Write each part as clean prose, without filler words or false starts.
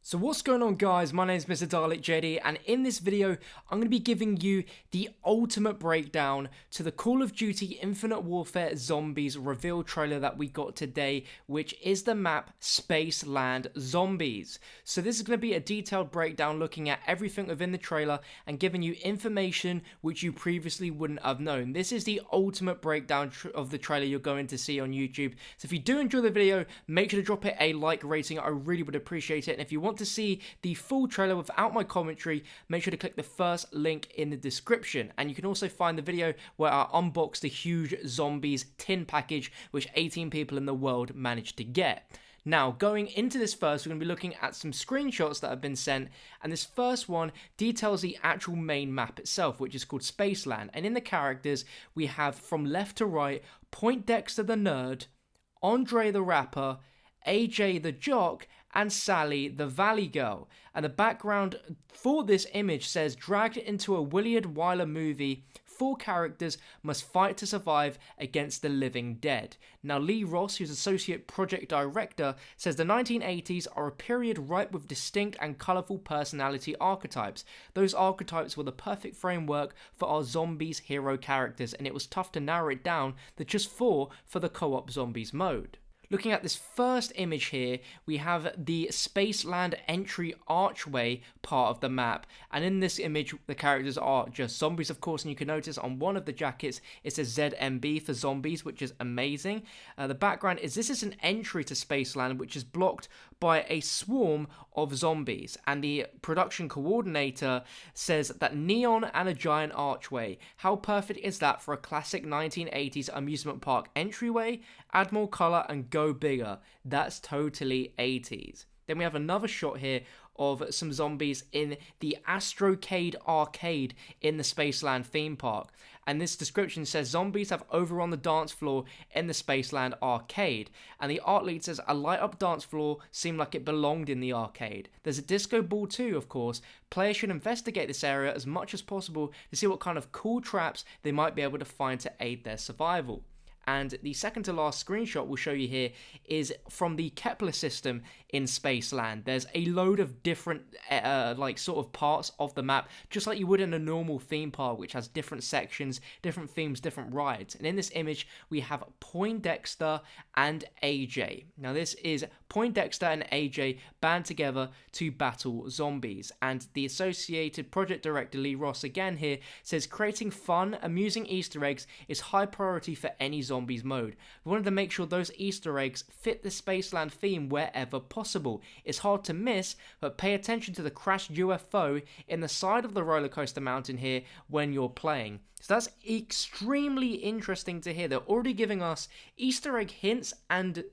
So what's going on, guys? My name is Mr. Dalek JD, and in this video I'm going to be giving you the ultimate breakdown to the Call of Duty Infinite Warfare Zombies reveal trailer that we got today, which is the map Spaceland Zombies. So this is going to be a detailed breakdown looking at everything within the trailer and giving you information which you previously wouldn't have known. This is the ultimate breakdown of the trailer you're going to see on YouTube. So if you do enjoy the video, make sure to drop it a like rating. I really would appreciate it. And if you want to see the full trailer without my commentary, make sure to click the first link in the description. And you can also find the video where I unbox the huge Zombies tin package which 18 people in the world managed to get. Now, going into this first, we're going to be looking at some screenshots that have been sent, and this first one details the actual main map itself, which is called Spaceland. And in the characters, we have from left to right, Poindexter the Nerd, Andre the Rapper, AJ the Jock, and Sally the Valley Girl. And the background for this image says, dragged into a Willard Wyler movie, 4 characters must fight to survive against the living dead. Now, Lee Ross, who's Associate Project Director, says the 1980s are a period ripe with distinct and colourful personality archetypes. Those archetypes were the perfect framework for our zombies hero characters, and it was tough to narrow it down to just 4 for the co-op zombies mode. Looking at this first image here, we have the Spaceland entry archway part of the map, and in this image the characters are just zombies, of course, and you can notice on one of the jackets it says ZMB for zombies, which is amazing. The background is this is an entry to Spaceland which is blocked by a swarm of zombies, and the production coordinator says that neon and a giant archway. How perfect is that for a classic 1980s amusement park entryway? Add more colour and go bigger. That's totally 80s. Then we have another shot here of some zombies in the Astrocade arcade in the Spaceland theme park. And this description says zombies have overrun the dance floor in the Spaceland arcade. And the art lead says a light up dance floor seemed like it belonged in the arcade. There's a disco ball too, of course. Players should investigate this area as much as possible to see what kind of cool traps they might be able to find to aid their survival. And the second to last screenshot we'll show you here is from the Kepler system in Spaceland. There's a load of different sort of parts of the map, just like you would in a normal theme park, which has different sections, different themes, different rides. And in this image we have Poindexter and AJ. Now this is Poindexter and AJ band together to battle zombies. And the Associated Project Director Lee Ross again here says creating fun, amusing Easter eggs is high priority for any zombies mode. We wanted to make sure those Easter eggs fit the Spaceland theme wherever possible. It's hard to miss, but pay attention to the crashed UFO in the side of the roller coaster mountain here when you're playing. So that's extremely interesting to hear. They're already giving us Easter egg hints and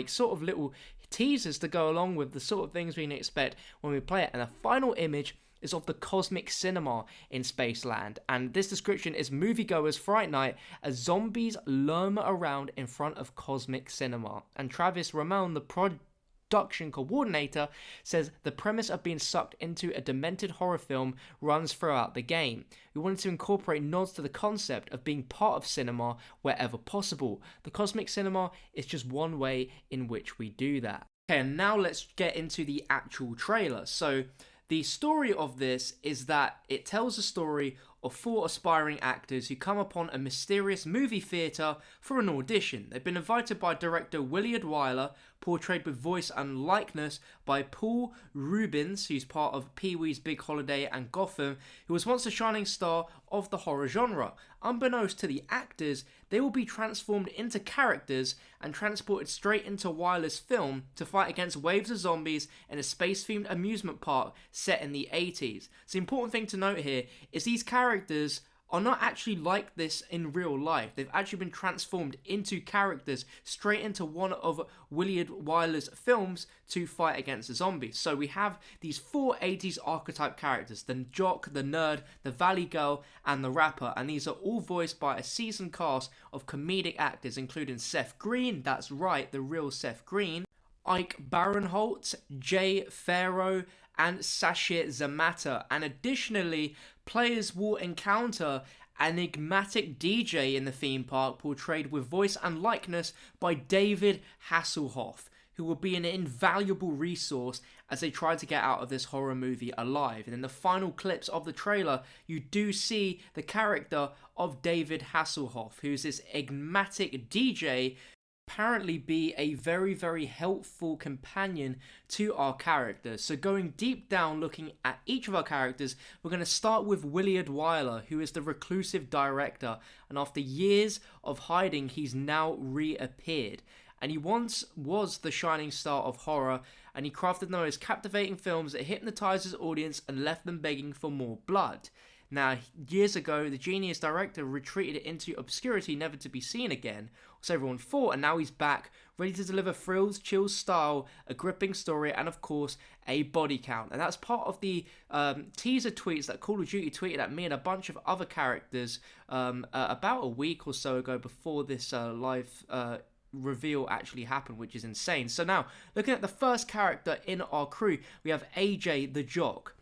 sort of little teasers to go along with the sort of things we can expect when we play it. And the final image is of the Cosmic Cinema in Spaceland, and this description is moviegoers' fright night as zombies lurm around in front of Cosmic Cinema. And Travis Ramon, the production coordinator, says the premise of being sucked into a demented horror film runs throughout the game. We wanted to incorporate nods to the concept of being part of cinema wherever possible. The Cosmic Cinema is just one way in which we do that. Okay, and now let's get into the actual trailer. So the story of this is that it tells a story of 4 aspiring actors who come upon a mysterious movie theatre for an audition. They've been invited by director Willard Wyler, portrayed with voice and likeness by Paul Reubens, who's part of Pee-wee's Big Holiday and Gotham, who was once a shining star of the horror genre. Unbeknownst to the actors, they will be transformed into characters and transported straight into Wyler's film to fight against waves of zombies in a space-themed amusement park set in the 80s. So the important thing to note here is these characters are not actually like this in real life. They've actually been transformed into characters straight into one of Willard Wyler's films to fight against the zombies. So we have these 4 80s archetype characters: the jock, the nerd, the valley girl, and the rapper. And these are all voiced by a seasoned cast of comedic actors, including Seth Green, that's right, the real Seth Green, Ike Barinholtz, Jay Farrow, and Sashir Zamata. And additionally, players will encounter an enigmatic DJ in the theme park portrayed with voice and likeness by David Hasselhoff, who will be an invaluable resource as they try to get out of this horror movie alive. And in the final clips of the trailer, you do see the character of David Hasselhoff, who's this enigmatic DJ, apparently be a very, very helpful companion to our characters. So going deep down, looking at each of our characters, we're going to start with Willard Wyler, who is the reclusive director, and after years of hiding, he's now reappeared. And he once was the shining star of horror, and he crafted the most captivating films that hypnotized his audience and left them begging for more blood. Now, years ago, the genius director retreated into obscurity, never to be seen again, so everyone thought, and now he's back, ready to deliver thrills, chills, style, a gripping story, and of course, a body count. And that's part of the teaser tweets that Call of Duty tweeted at me and a bunch of other characters about a week or so ago before this live reveal actually happened, which is insane. So now, looking at the first character in our crew, we have AJ the Jock.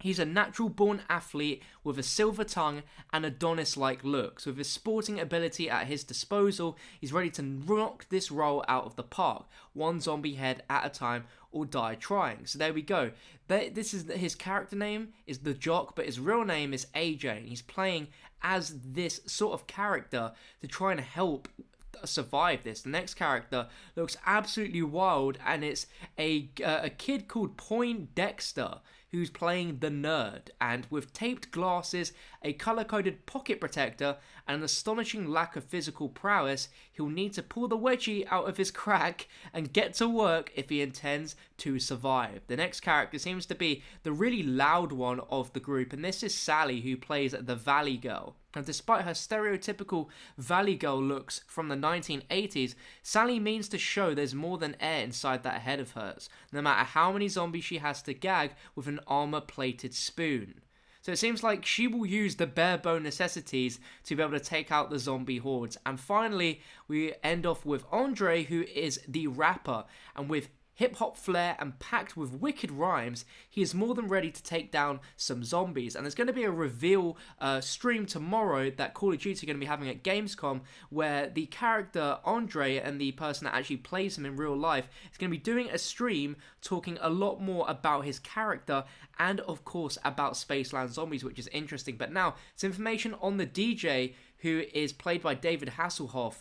He's a natural-born athlete with a silver tongue and Adonis-like looks. With his sporting ability at his disposal, he's ready to knock this role out of the park, one zombie head at a time, or die trying. So there we go. This is his character name is the Jock, but his real name is AJ, and he's playing as this sort of character to try and help survive this. The next character looks absolutely wild, and it's a kid called Poindexter, who's playing the nerd, and with taped glasses, a color-coded pocket protector, and an astonishing lack of physical prowess, he'll need to pull the wedgie out of his crack and get to work if he intends to survive. The next character seems to be the really loud one of the group, and this is Sally, who plays the Valley Girl. And despite her stereotypical Valley Girl looks from the 1980s, Sally means to show there's more than air inside that head of hers, no matter how many zombies she has to gag with an armor-plated spoon. So it seems like she will use the bare bone necessities to be able to take out the zombie hordes. And finally, we end off with Andre, who is the rapper, and with hip-hop flair and packed with wicked rhymes, he is more than ready to take down some zombies. And there's going to be a reveal stream tomorrow that Call of Duty are going to be having at Gamescom, where the character Andre and the person that actually plays him in real life is going to be doing a stream talking a lot more about his character and of course about Spaceland zombies, which is interesting. But now, some information on the DJ, who is played by David Hasselhoff.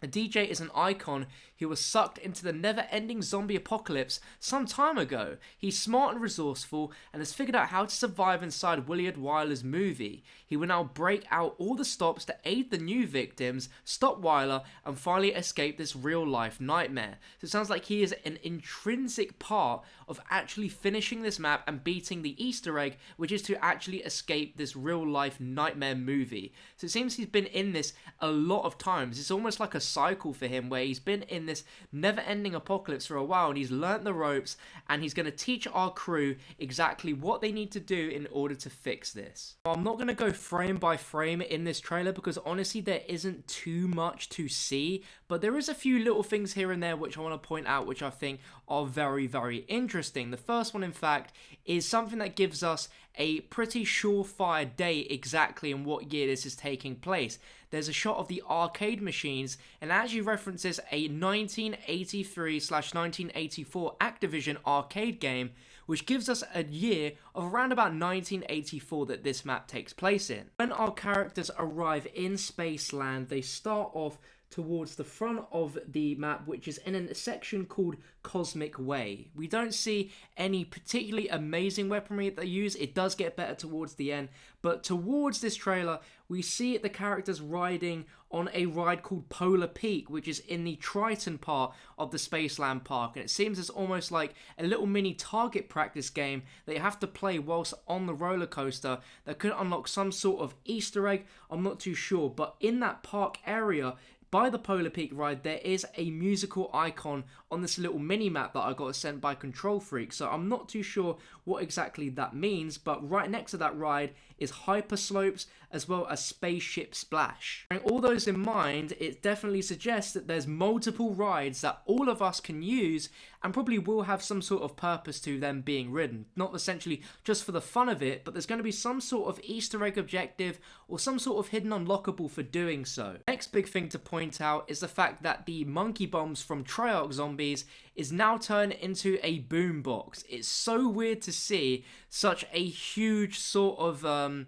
A DJ is an icon who was sucked into the never-ending zombie apocalypse some time ago. He's smart and resourceful and has figured out how to survive inside Willard Wyler's movie. He will now break out all the stops to aid the new victims, stop Wyler, and finally escape this real-life nightmare. So it sounds like he is an intrinsic part of actually finishing this map and beating the Easter egg, which is to actually escape this real-life nightmare movie. So it seems he's been in this a lot of times. It's almost like a cycle for him where he's been in this never-ending apocalypse for a while and he's learnt the ropes, and he's going to teach our crew exactly what they need to do in order to fix this. I'm not going to go frame by frame in this trailer because honestly there isn't too much to see, but there is a few little things here and there which I want to point out which I think are very, very interesting. The first one, in fact, is something that gives us a pretty surefire date exactly in what year this is taking place. There's a shot of the arcade machines and it actually references a 1983/1984 Activision arcade game, which gives us a year of around about 1984 that this map takes place in. When our characters arrive in Spaceland, they start off towards the front of the map, which is in a section called Cosmic Way. We don't see any particularly amazing weaponry that they use. It does get better towards the end, but towards this trailer, we see the characters riding on a ride called Polar Peak, which is in the Triton part of the Spaceland park, and it seems it's almost like a little mini target practice game that you have to play whilst on the roller coaster that could unlock some sort of Easter egg. I'm not too sure, but in that park area, by the Polar Peak ride, there is a musical icon on this little mini-map that I got sent by Control Freak, so I'm not too sure what exactly that means, but right next to that ride is Hyperslopes as well as Spaceship Splash. Bearing all those in mind, it definitely suggests that there's multiple rides that all of us can use and probably will have some sort of purpose to them being ridden. Not essentially just for the fun of it, but there's going to be some sort of Easter egg objective or some sort of hidden unlockable for doing so. Next big thing to point point out is the fact that the monkey bombs from Treyarch Zombies is now turned into a boombox. It's so weird to see such a huge sort of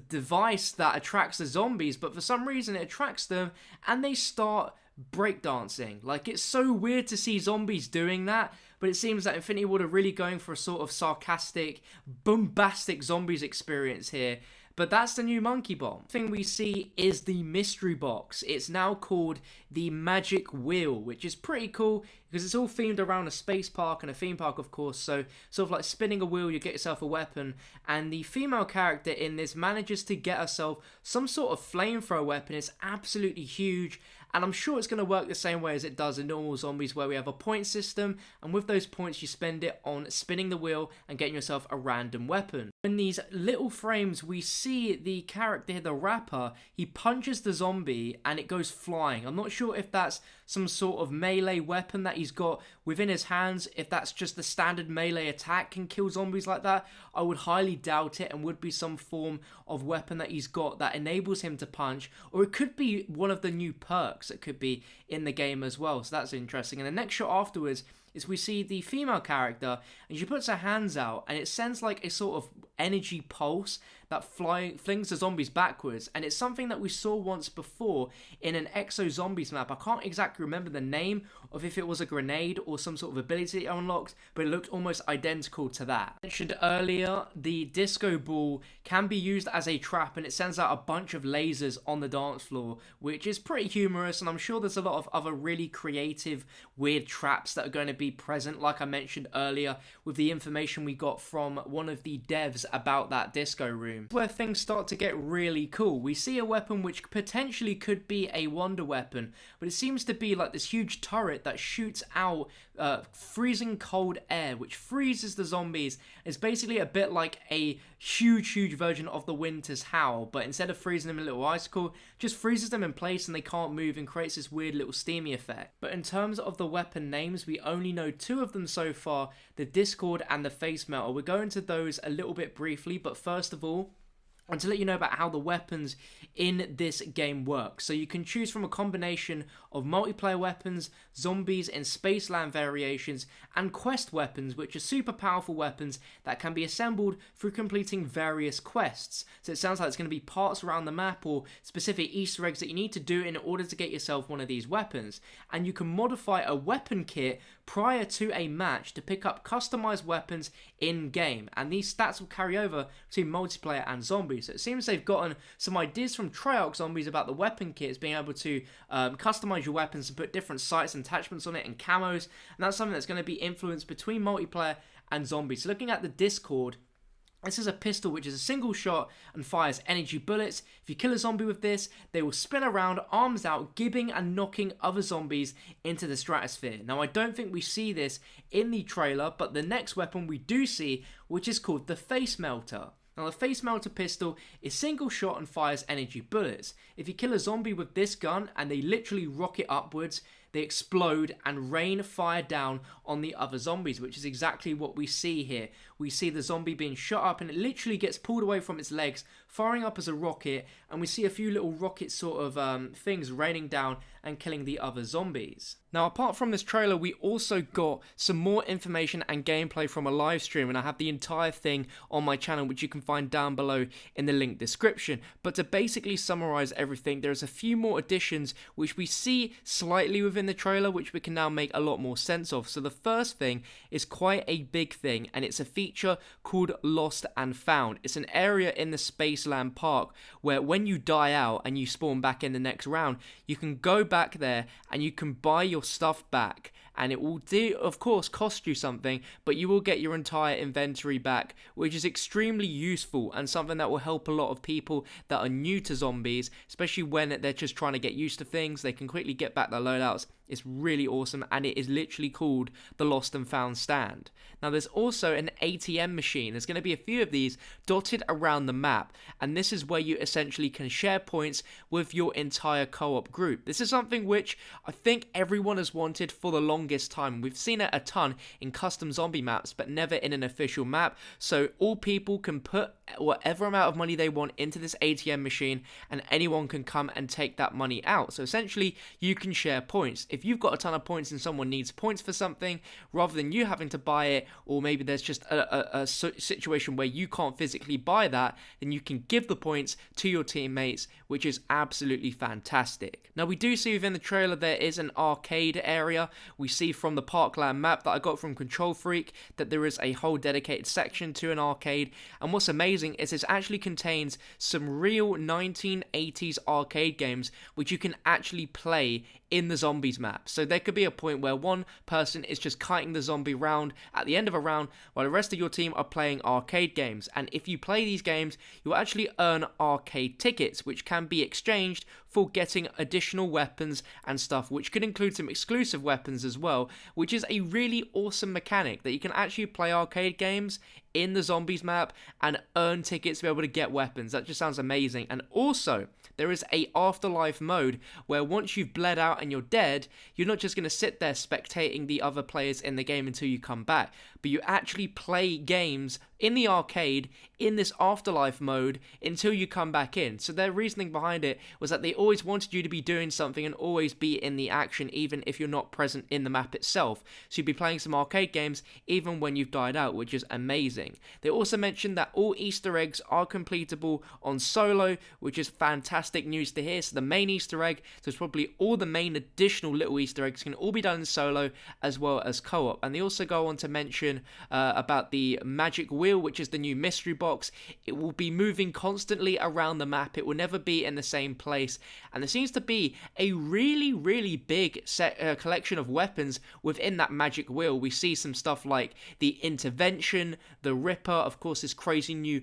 device that attracts the zombies, but for some reason it attracts them and they start breakdancing. Like, it's so weird to see zombies doing that, but it seems that Infinity Ward are really going for a sort of sarcastic, bombastic zombies experience here. But that's the new monkey bomb. The thing we see is the mystery box. It's now called the Magic Wheel, which is pretty cool because it's all themed around a space park and a theme park, of course. So sort of like spinning a wheel, you get yourself a weapon. And the female character in this manages to get herself some sort of flamethrower weapon. It's absolutely huge. And I'm sure it's going to work the same way as it does in normal zombies, where we have a point system, and with those points you spend it on spinning the wheel and getting yourself a random weapon. In these little frames we see the character here, the rapper, he punches the zombie and it goes flying. I'm not sure if that's some sort of melee weapon that he's got within his hands, if that's just the standard melee attack can kill zombies like that. I would highly doubt it, and would be some form of weapon that he's got that enables him to punch, or it could be one of the new perks that could be in the game as well, so that's interesting. And the next shot afterwards is we see the female character, and she puts her hands out and it sends like a sort of energy pulse that flings the zombies backwards, and it's something that we saw once before in an Exo Zombies map. I can't exactly remember the name of if it was a grenade or some sort of ability unlocked, but it looked almost identical to that. I mentioned earlier, the disco ball can be used as a trap, and it sends out a bunch of lasers on the dance floor, which is pretty humorous, and I'm sure there's a lot of other really creative, weird traps that are going to be present, like I mentioned earlier, with the information we got from one of the devs about that disco room. Where things start to get really cool. We see a weapon which potentially could be a wonder weapon, but it seems to be like this huge turret that shoots out freezing cold air, which freezes the zombies. It's basically a bit like a huge version of the Winter's Howl, but instead of freezing them in a little icicle, just freezes them in place and they can't move and creates this weird little steamy effect. But in terms of the weapon names, we only know two of them so far, the Discord and the Face Melter. We'll go into those a little bit briefly, but first of all, and to let you know about how the weapons in this game work. So you can choose from a combination of multiplayer weapons, zombies in Spaceland variations, and quest weapons, which are super powerful weapons that can be assembled through completing various quests. So it sounds like it's going to be parts around the map or specific Easter eggs that you need to do in order to get yourself one of these weapons. And you can modify a weapon kit prior to a match to pick up customized weapons in-game, and these stats will carry over to multiplayer and zombies. So it seems they've gotten some ideas from Treyarch Zombies about the weapon kits, being able to customize your weapons and put different sights and attachments on it and camos, and that's something that's going to be influenced between multiplayer and zombies. So looking at the Discord, this is a pistol which is a single shot and fires energy bullets. If you kill a zombie with this, they will spin around, arms out, gibbing and knocking other zombies into the stratosphere. Now, I don't think we see this in the trailer, but the next weapon we do see, which is called the Face Melter. Now, the Face Melter pistol is single shot and fires energy bullets. If you kill a zombie with this gun and they literally rocket upwards, they explode and rain fire down on the other zombies, which is exactly what we see here. We see the zombie being shot up and it literally gets pulled away from its legs, firing up as a rocket, and we see a few little rocket sort of things raining down and killing the other zombies. Now, apart from this trailer, we also got some more information and gameplay from a live stream, and I have the entire thing on my channel, which you can find down below in the link description. But to basically summarize everything, there's a few more additions which we see slightly within the trailer, which we can now make a lot more sense of. So the first thing is quite a big thing, and it's a feature called Lost and Found. It's an area in the Spaceland park where when you die out and you spawn back in the next round, you can go back there and you can buy your stuff back, and it will of course cost you something, but you will get your entire inventory back, which is extremely useful and something that will help a lot of people that are new to zombies, especially when they're just trying to get used to things. They can quickly get back their loadouts It's really awesome, and it is literally called the Lost and Found Stand. Now there's also an ATM machine. There's going to be a few of these dotted around the map, and this is where you essentially can share points with your entire co-op group. This is something which I think everyone has wanted for the longest time. We've seen it a ton in custom zombie maps, but never in an official map, so all people can put whatever amount of money they want into this ATM machine, and anyone can come and take that money out. So essentially you can share points. If you've got a ton of points and someone needs points for something, rather than you having to buy it, or maybe there's just a situation where you can't physically buy that, then you can give the points to your teammates, which is absolutely fantastic. Now we do see within the trailer there is an arcade area. We see from the Parkland map that I got from Control Freak that there is a whole dedicated section to an arcade, and what's amazing is it actually contains some real 1980s arcade games which you can actually play in the zombies map. So there could be a point where one person is just kiting the zombie round at the end of a round while the rest of your team are playing arcade games, and if you play these games you'll actually earn arcade tickets which can be exchanged for getting additional weapons and stuff, which could include some exclusive weapons as well, which is a really awesome mechanic that you can actually play arcade games in the zombies map and earn tickets to be able to get weapons. That just sounds amazing. And also there is a afterlife mode where once you've bled out and you're dead, you're not just going to sit there spectating the other players in the game until you come back, but you actually play games in the arcade in this afterlife mode until you come back in. So their reasoning behind it was that they always wanted you to be doing something and always be in the action even if you're not present in the map itself. So you'd be playing some arcade games even when you've died out, which is amazing. They also mentioned that all Easter eggs are completable on solo, which is fantastic news to hear. So the main Easter egg, so it's probably all the main additional little Easter eggs can all be done in solo as well as co-op. And they also go on to mention about the magic wheel, which is the new mystery box. It will be moving constantly around the map. It will never be in the same place, and there seems to be a really big collection of weapons within that magic wheel. We see some stuff like the intervention, the Ripper, of course this crazy new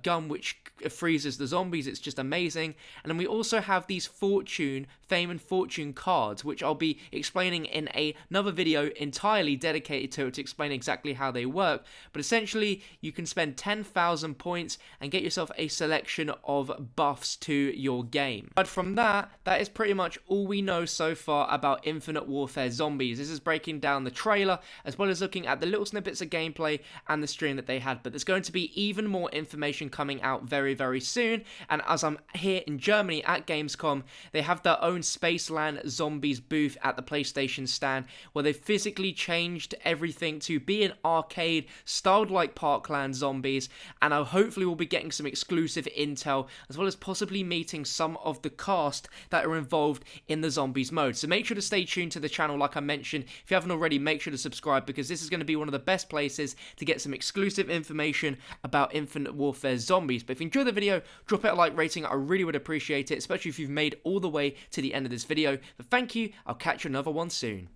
gun which freezes the zombies. It's just amazing. And then we also have these fame and fortune cards, which I'll be explaining in another video entirely dedicated to explain exactly how they work. But essentially you can spend 10,000 points and get yourself a selection of buffs to your game. But from that is pretty much all we know so far about Infinite Warfare Zombies. This is breaking down the trailer as well as looking at the little snippets of gameplay and the stream that they had, but there's going to be even more information coming out very soon. And as I'm here in Germany at Gamescom, they have their own Spaceland Zombies booth at the PlayStation stand where they physically changed everything to be an arcade styled like Parkland Zombies, and I hopefully will be getting some exclusive intel as well as possibly meeting some of the cast that are involved in the Zombies mode. So make sure to stay tuned to the channel. Like I mentioned, if you haven't already, make sure to subscribe because this is going to be one of the best places to get some exclusive information about Infinite Warfare Zombies. But if you enjoyed the video, drop it a like rating. I really would appreciate it, especially if you've made all the way to the end of this video. But thank you. I'll catch you another one soon.